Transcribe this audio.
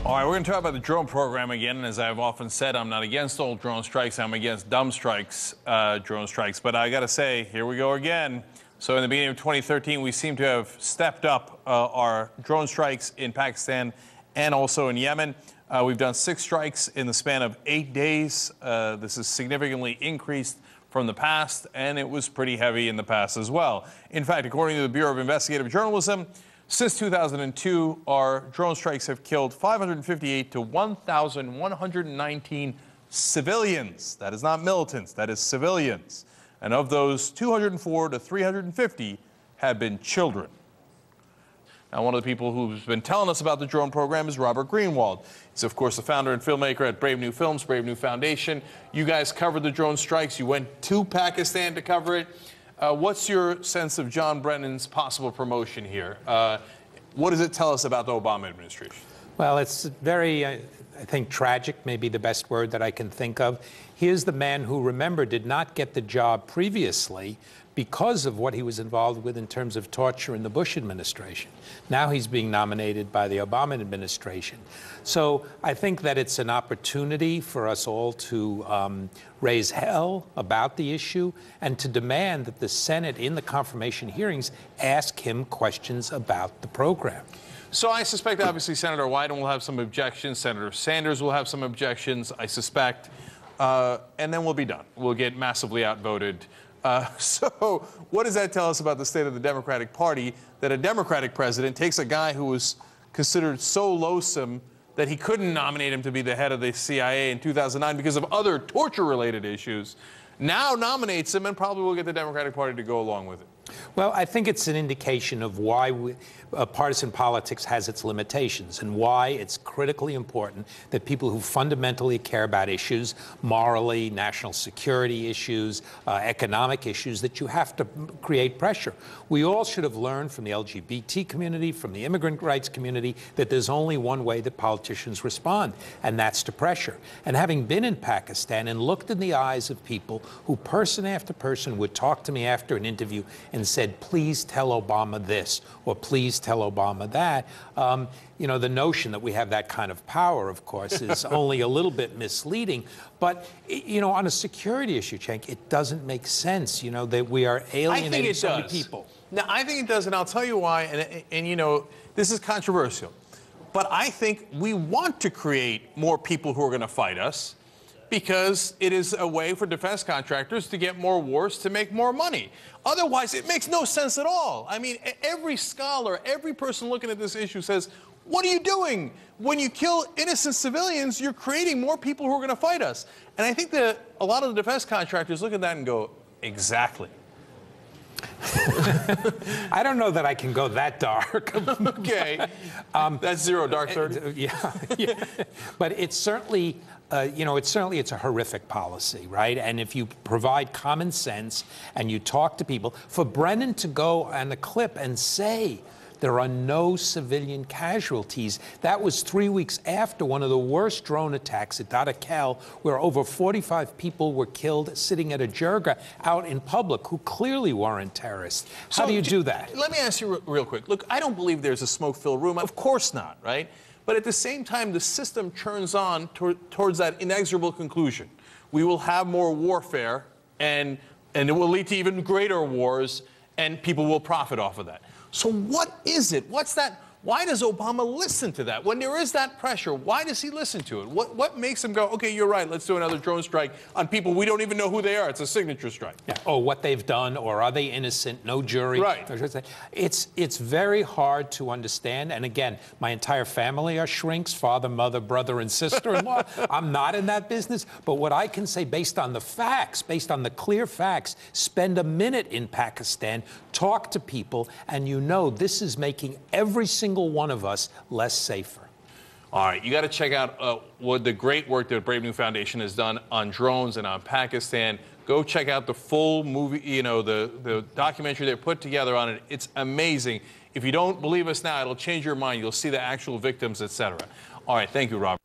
All right, we're going to talk about the drone program again. And as I've often said, I'm not against all drone strikes. I'm against dumb strikes, drone strikes. But I got to say, here we go again. So in the beginning of 2013, we seem to have stepped up our drone strikes in Pakistan and also in Yemen. We've done 6 strikes in the span of 8 days. This is significantly increased from the past, and it was pretty heavy in the past as well. In fact, according to the Bureau of Investigative Journalism, since 2002, our drone strikes have killed 558 to 1,119 civilians. That is not militants, that is civilians. And of those, 204 to 350 have been children. Now, one of the people who's been telling us about the drone program is Robert Greenwald. He's, of course, the founder and filmmaker at Brave New Films, Brave New Foundation. You guys covered the drone strikes. You went to Pakistan to cover it. What's your sense of John Brennan's possible promotion here? What does it tell us about the Obama administration? Well, it's very, I think, tragic, maybe the best word that I can think of. Here's the man who, remember, did not get the job previously because of what he was involved with in terms of torture in the Bush administration. Now he's being nominated by the Obama administration. So I think that it's an opportunity for us all to raise hell about the issue and to demand that the Senate, in the confirmation hearings, ask him questions about the program. So I suspect, obviously, Senator Wyden will have some objections. Senator Sanders will have some objections, I suspect. And then we'll be done. We'll get massively outvoted. So what does that tell us about the state of the Democratic Party, that a Democratic president takes a guy who was considered so loathsome that he couldn't nominate him to be the head of the CIA in 2009 because of other torture-related issues, now nominates him and probably will get the Democratic Party to go along with it? Well, I think it's an indication of why partisan politics has its limitations and why it's critically important that people who fundamentally care about issues, morally, national security issues, economic issues, that you have to create pressure. We all should have learned from the LGBT community, from the immigrant rights community, that there's only one way that politicians respond, and that's to pressure. And having been in Pakistan and looked in the eyes of people who, person after person, would talk to me after an interview and said, please tell Obama this, or please tell Obama that. You know, the notion that we have that kind of power, of course, is only a little bit misleading. But, you know, on a security issue, Cenk, it doesn't make sense, you know, that we are alienating so many people. Now, I think it does, and I'll tell you why. And you know, this is controversial. But I think we want to create more people who are going to fight us, because it is a way for defense contractors to get more wars to make more money. Otherwise, it makes no sense at all. I mean, every scholar, every person looking at this issue says, what are you doing? When you kill innocent civilians, you're creating more people who are going to fight us. And I think that a lot of the defense contractors look at that and go, exactly. I don't know that I can go that dark. Okay. That's zero dark 30. Yeah. But it's certainly, you know, it's a horrific policy, right? And if you provide common sense and you talk to people, for Brennan to go on the clip and say there are no civilian casualties, that was 3 weeks after one of the worst drone attacks at Dadakel, where over 45 people were killed sitting at a jirga out in public who clearly weren't terrorists. How do you do that? Let me ask you real quick. Look, I don't believe there's a smoke-filled room. Of course not, right? But at the same time, the system churns on towards that inexorable conclusion. We will have more warfare, and it will lead to even greater wars, and people will profit off of that. So what is it? What's that? Why does Obama listen to that? When there is that pressure, why does he listen to it? What makes him go, okay, you're right, let's do another drone strike on people we don't even know who they are? It's a signature strike. Yeah. Or what they've done, or are they innocent? No jury. Right. It's very hard to understand. And again, my entire family are shrinks, father, mother, brother, and sister-in-law. I'm not in that business. But what I can say, based on the facts, based on the clear facts, spend a minute in Pakistan, talk to people, and you know this is making every single one of us less safer. All right, you got to check out what the great work that Brave New Foundation has done on drones and on Pakistan. Go check out the full movie, you know, the documentary they put together on it. It's amazing. If you don't believe us now, it'll change your mind. You'll see the actual victims, etc. All right, thank you, Robert.